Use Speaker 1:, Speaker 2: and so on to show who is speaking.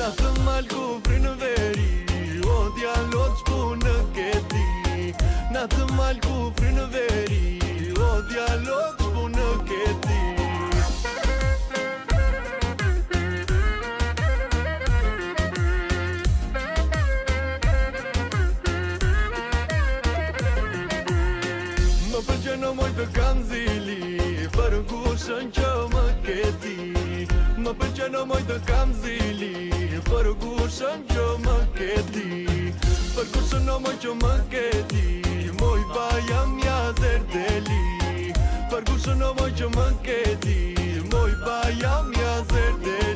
Speaker 1: Na të mal kufri në veri, o djallot shpunë këti. Na të mal kufri në veri, o djallot shpunë këti. Më përgjeno moj të kam zili, për kushën që më këti. Më përgjeno moj të kam zili, për kushën që më këti. Për kushën o moj që më këti, moj bajam jazer deli. Për kushën o moj që më këti, moj bajam jazer deli.